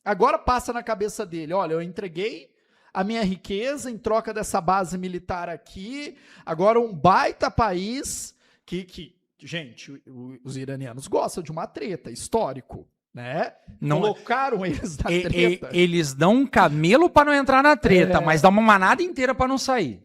Agora passa na cabeça dele, olha, eu entreguei a minha riqueza em troca dessa base militar aqui, agora um baita país gente, os iranianos gostam de uma treta, histórico, né? Não, colocaram eles na treta. Eles dão um camelo para não entrar na treta, mas dá uma manada inteira para não sair.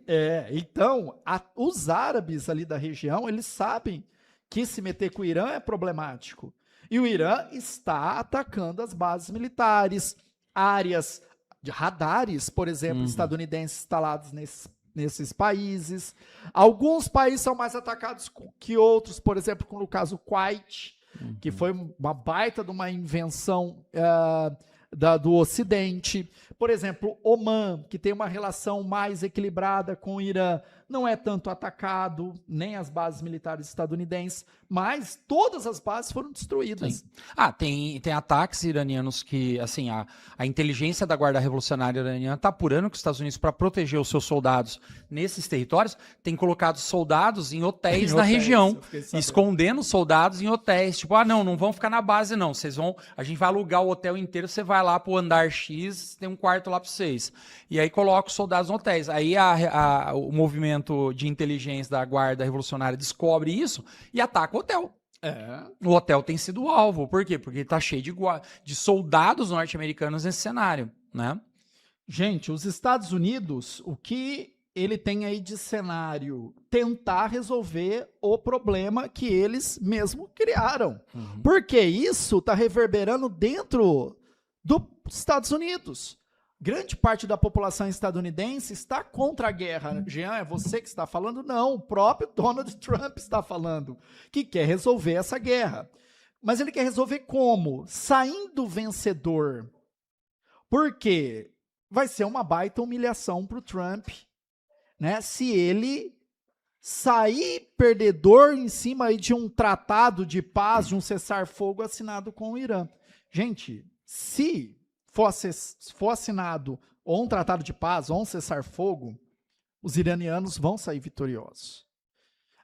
Então, os árabes ali da região, eles sabem que se meter com o Irã é problemático. E o Irã está atacando as bases militares, áreas de radares, por exemplo, estadunidenses instalados nesses países. Alguns países são mais atacados que outros, por exemplo, como no caso Kuwait, que foi uma baita de uma invenção do Ocidente. Por exemplo, Omã, que tem uma relação mais equilibrada com o Irã, não é tanto atacado, nem as bases militares estadunidenses, mas todas as bases foram destruídas. Sim. Tem ataques iranianos que, assim, a inteligência da Guarda Revolucionária Iraniana está apurando que os Estados Unidos, para proteger os seus soldados nesses territórios, tem colocado soldados em hotéis na região, escondendo soldados em hotéis. Tipo, não vão ficar na base, não. A gente vai alugar o hotel inteiro, você vai lá pro andar X, tem um quarto lá para vocês. E aí coloca os soldados em hotéis. Aí o movimento de inteligência da Guarda Revolucionária descobre isso e ataca o hotel. O hotel tem sido alvo. Por quê? Porque está cheio de soldados norte-americanos nesse cenário, né? Gente, os Estados Unidos, o que ele tem aí de cenário? Tentar resolver o problema que eles mesmo criaram. Porque isso está reverberando dentro dos Estados Unidos. Grande parte da população estadunidense está contra a guerra. Jean, é você que está falando? Não, o próprio Donald Trump está falando que quer resolver essa guerra. Mas ele quer resolver como? Saindo vencedor. Por quê? Vai ser uma baita humilhação para o Trump, né? Se ele sair perdedor em cima aí de um tratado de paz, de um cessar-fogo assinado com o Irã. Gente, se for assinado ou um tratado de paz ou um cessar-fogo, os iranianos vão sair vitoriosos.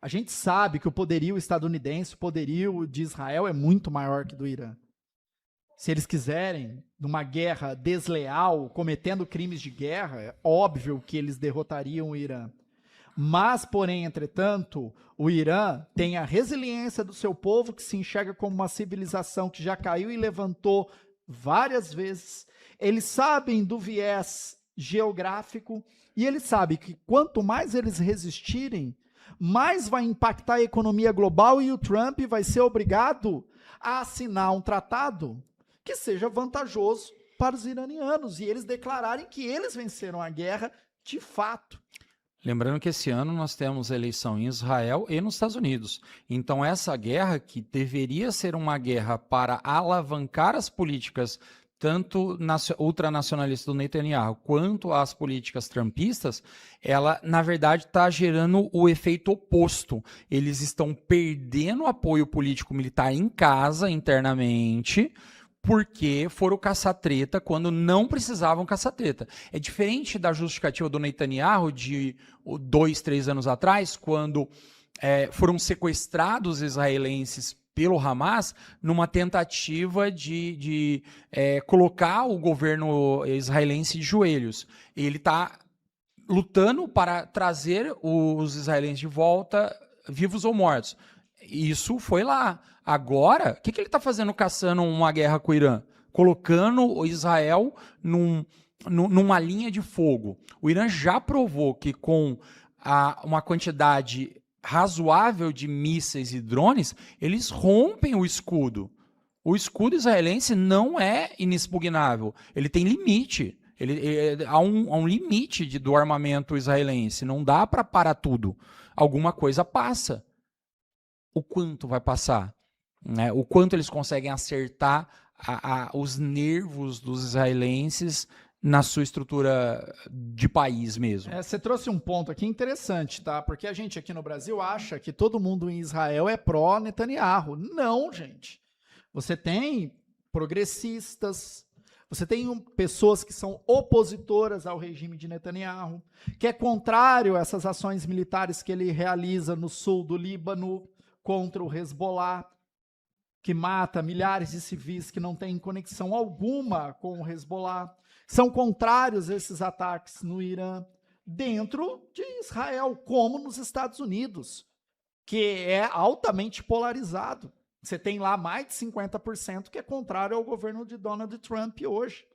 A gente sabe que o poderio estadunidense, o poderio de Israel é muito maior que do Irã. Se eles quiserem, numa guerra desleal, cometendo crimes de guerra, é óbvio que eles derrotariam o Irã. Mas, porém, entretanto, o Irã tem a resiliência do seu povo, que se enxerga como uma civilização que já caiu e levantou várias vezes. Eles sabem do viés geográfico e eles sabem que quanto mais eles resistirem, mais vai impactar a economia global e o Trump vai ser obrigado a assinar um tratado que seja vantajoso para os iranianos e eles declararem que eles venceram a guerra de fato. Lembrando que esse ano nós temos eleição em Israel e nos Estados Unidos. Então essa guerra, que deveria ser uma guerra para alavancar as políticas tanto ultranacionalistas do Netanyahu quanto as políticas trumpistas, ela, na verdade, está gerando o efeito oposto. Eles estão perdendo apoio político-militar em casa, internamente, porque foram caçar treta quando não precisavam caçar treta. É diferente da justificativa do Netanyahu de 2, 3 anos atrás, quando foram sequestrados israelenses pelo Hamas numa tentativa de colocar o governo israelense de joelhos. Ele está lutando para trazer os israelenses de volta, vivos ou mortos. Isso foi lá. Agora, o que ele está fazendo caçando uma guerra com o Irã? Colocando o Israel numa linha de fogo. O Irã já provou que com uma quantidade razoável de mísseis e drones, eles rompem o escudo. O escudo israelense não é inexpugnável. Ele tem limite. Há um limite do armamento israelense. Não dá para parar tudo. Alguma coisa passa. O quanto vai passar? Né? O quanto eles conseguem acertar os nervos dos israelenses na sua estrutura de país mesmo. Você trouxe um ponto aqui interessante, tá? Porque a gente aqui no Brasil acha que todo mundo em Israel é pró-Netanyahu. Não, gente. Você tem progressistas, você tem pessoas que são opositoras ao regime de Netanyahu, que é contrário a essas ações militares que ele realiza no sul do Líbano contra o Hezbollah. que mata milhares de civis que não têm conexão alguma com o Hezbollah, são contrários a esses ataques no Irã, dentro de Israel, como nos Estados Unidos, que é altamente polarizado. Você tem lá mais de 50% que é contrário ao governo de Donald Trump hoje.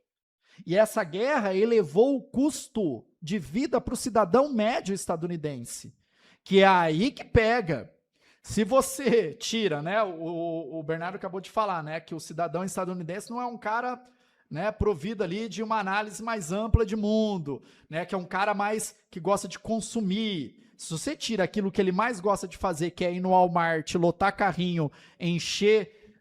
E essa guerra elevou o custo de vida para o cidadão médio estadunidense, que é aí que pega. Se você tira, né, o Bernardo acabou de falar, né, que o cidadão estadunidense não é um cara, né, provido ali de uma análise mais ampla de mundo, né, que é um cara mais que gosta de consumir. Se você tira aquilo que ele mais gosta de fazer, que é ir no Walmart, lotar carrinho, encher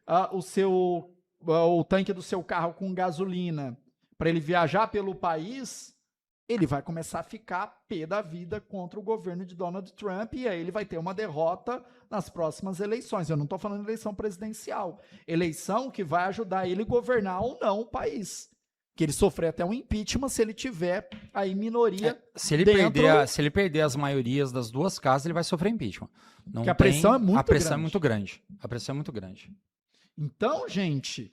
o tanque do seu carro com gasolina para ele viajar pelo país, ele vai começar a ficar pé da vida contra o governo de Donald Trump e aí ele vai ter uma derrota nas próximas eleições. Eu não estou falando de eleição presidencial. Eleição que vai ajudar ele a governar ou não o país. Que ele sofrer até um impeachment se ele tiver aí minoria se ele perder as maiorias das duas casas, ele vai sofrer impeachment. Porque a pressão é muito grande. A pressão é muito grande. A pressão é muito grande. Então, gente,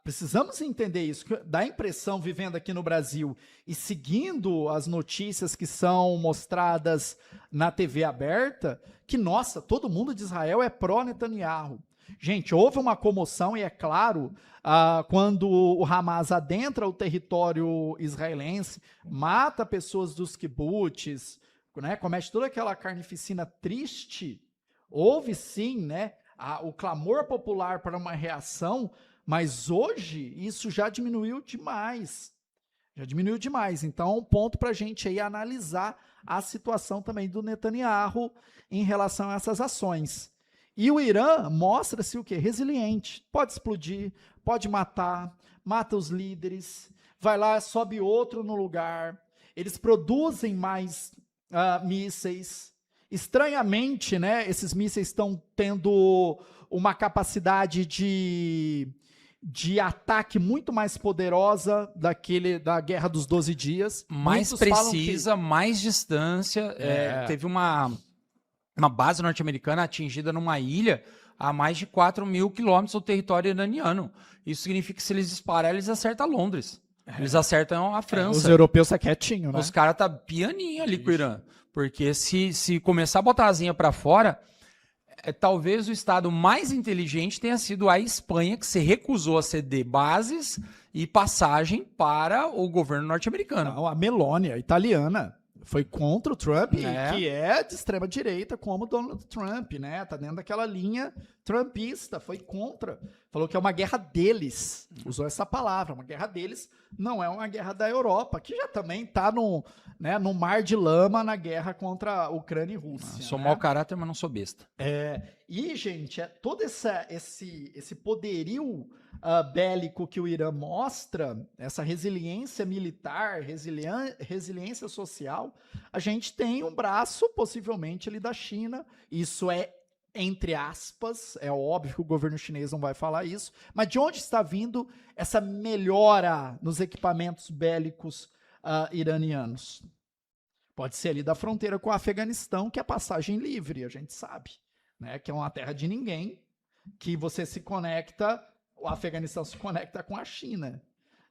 precisamos entender isso. Dá a impressão, vivendo aqui no Brasil e seguindo as notícias que são mostradas na TV aberta, que, nossa, todo mundo de Israel é pró-Netanyahu. Gente, houve uma comoção e é claro, quando o Hamas adentra o território israelense, mata pessoas dos kibbutz, né, comete toda aquela carnificina triste, houve sim, né, o clamor popular para uma reação, mas hoje isso já diminuiu demais. Já diminuiu demais. Então, um ponto para a gente aí analisar a situação também do Netanyahu em relação a essas ações. E o Irã mostra-se o quê? Resiliente. Pode explodir, pode matar, mata os líderes, vai lá, sobe outro no lugar. Eles produzem mais mísseis. Estranhamente, né, esses mísseis estão tendo uma capacidade de ataque muito mais poderosa da Guerra dos 12 Dias. Mais muitos precisa, mais distância. Teve uma base norte-americana atingida numa ilha a mais de 4.000 quilômetros do território iraniano. Isso significa que se eles dispararem, eles acertam Londres. Eles acertam a França. Os europeus tá quietinho, né? Os caras tá pianinho ali com o Irã. Porque se começar a botar a asinha para fora, talvez o estado mais inteligente tenha sido a Espanha, que se recusou a ceder bases e passagem para o governo norte-americano. Não, a Meloni, a italiana, foi contra o Trump, que é de extrema direita, como Donald Trump, né? Tá dentro daquela linha trumpista, foi contra. Falou que é uma guerra deles. Usou essa palavra, uma guerra deles, não é uma guerra da Europa, que já também tá no mar de lama na guerra contra a Ucrânia e Rússia. Sou mau caráter, mas não sou besta. E, gente, todo esse poderio bélico que o Irã mostra, essa resiliência militar, resiliência social, a gente tem um braço, possivelmente, ali da China. Isso é, entre aspas, é óbvio que o governo chinês não vai falar isso, mas de onde está vindo essa melhora nos equipamentos bélicos iranianos? Pode ser ali da fronteira com o Afeganistão, que é passagem livre, a gente sabe, né? Que é uma terra de ninguém, que você se conecta, o Afeganistão se conecta com a China,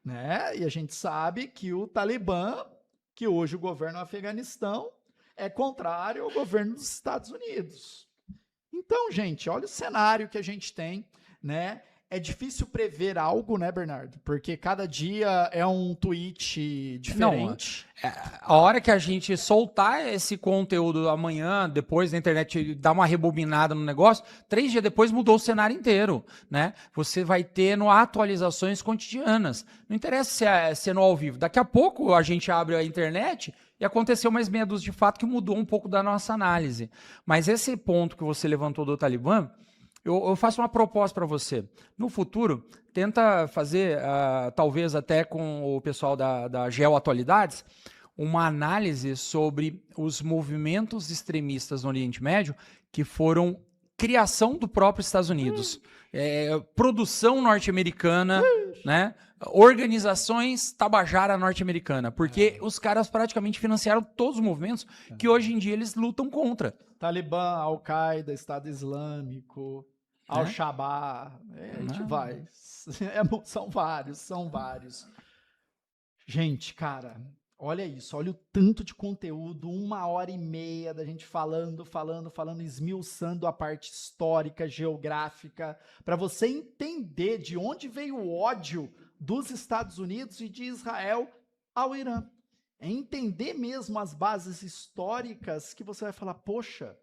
né? E a gente sabe que o Talibã, que hoje o governo do Afeganistão, é contrário ao governo dos Estados Unidos. Então, gente, olha o cenário que a gente tem, né? É difícil prever algo, né, Bernardo? Porque cada dia é um tweet diferente. Não, a hora que a gente soltar esse conteúdo amanhã, depois na internet, dar uma rebobinada no negócio, 3 dias depois mudou o cenário inteiro, né? Você vai tendo atualizações cotidianas. Não interessa se é no ao vivo. Daqui a pouco a gente abre a internet e aconteceu mais meia dúzia de fato que mudou um pouco da nossa análise. Mas esse ponto que você levantou do Talibã, eu faço uma proposta para você. No futuro, tenta fazer, talvez até com o pessoal da Geoatualidades, uma análise sobre os movimentos extremistas no Oriente Médio que foram criação do próprio Estados Unidos. Produção norte-americana, né? Organizações tabajara norte-americana, porque os caras praticamente financiaram todos os movimentos que hoje em dia eles lutam contra. Talibã, Al-Qaeda, Estado Islâmico, Al-Shabaab, a gente vai. São vários. Gente, cara, olha isso, olha o tanto de conteúdo, 1h30 da gente falando, esmiuçando a parte histórica, geográfica, para você entender de onde veio o ódio dos Estados Unidos e de Israel ao Irã. É entender mesmo as bases históricas que você vai falar, poxa,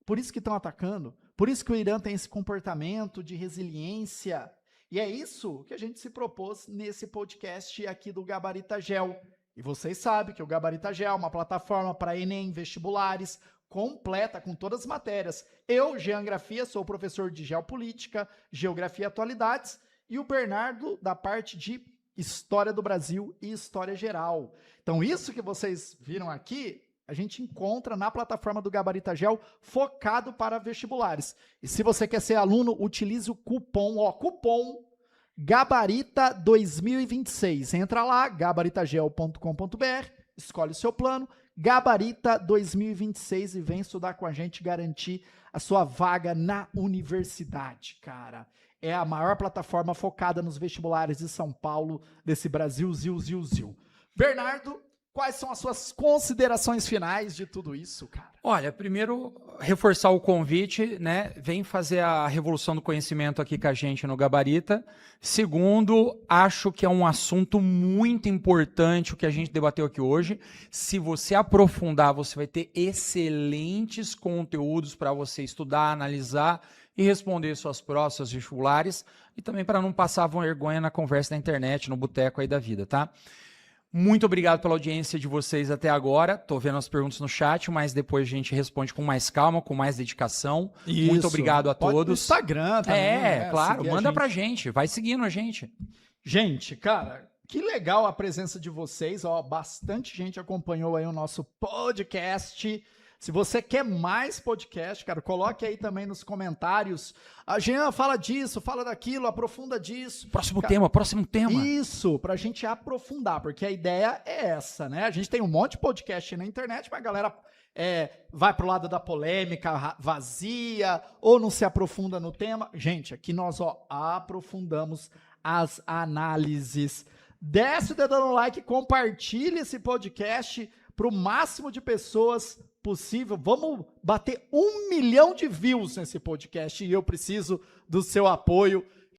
por isso que estão atacando, por isso que o Irã tem esse comportamento de resiliência. E é isso que a gente se propôs nesse podcast aqui do Gabarita Gel. E vocês sabem que o Gabarita Gel é uma plataforma para Enem, vestibulares, completa com todas as matérias. Eu, Geografia, sou professor de Geopolítica, Geografia e Atualidades, e o Bernardo da parte de História do Brasil e História Geral. Então isso que vocês viram aqui, a gente encontra na plataforma do Gabarita Gel, focado para vestibulares. E se você quer ser aluno, utilize o cupom Gabarita 2026. Entra lá, gabaritagel.com.br, escolhe o seu plano, Gabarita 2026 e vem estudar com a gente, garantir a sua vaga na universidade, cara. É a maior plataforma focada nos vestibulares de São Paulo, desse Brasil, zil. Bernardo, quais são as suas considerações finais de tudo isso, cara? Olha, primeiro, reforçar o convite, né? Vem fazer a revolução do conhecimento aqui com a gente no Gabarita. Segundo, acho que é um assunto muito importante o que a gente debateu aqui hoje. Se você aprofundar, você vai ter excelentes conteúdos para você estudar, analisar e responder suas provas, seus vestibulares. E também para não passar vergonha na conversa na internet, no boteco aí da vida, tá? Muito obrigado pela audiência de vocês até agora. Tô vendo as perguntas no chat, mas depois a gente responde com mais calma, com mais dedicação. Isso. Muito obrigado a todos. No Instagram também. É, claro. Manda pra gente. Vai seguindo a gente. Gente, cara, que legal a presença de vocês. Ó, bastante gente acompanhou aí o nosso podcast. Se você quer mais podcast, cara, coloque aí também nos comentários. A Jean fala disso, fala daquilo, aprofunda disso. Próximo tema. Isso, pra gente aprofundar, porque a ideia é essa, né? A gente tem um monte de podcast na internet, mas a galera vai pro lado da polêmica vazia, ou não se aprofunda no tema. Gente, aqui nós aprofundamos as análises. Desce o dedão no like, compartilhe esse podcast pro máximo de pessoas possível. Vamos bater 1 milhão de views nesse podcast e eu preciso do seu apoio.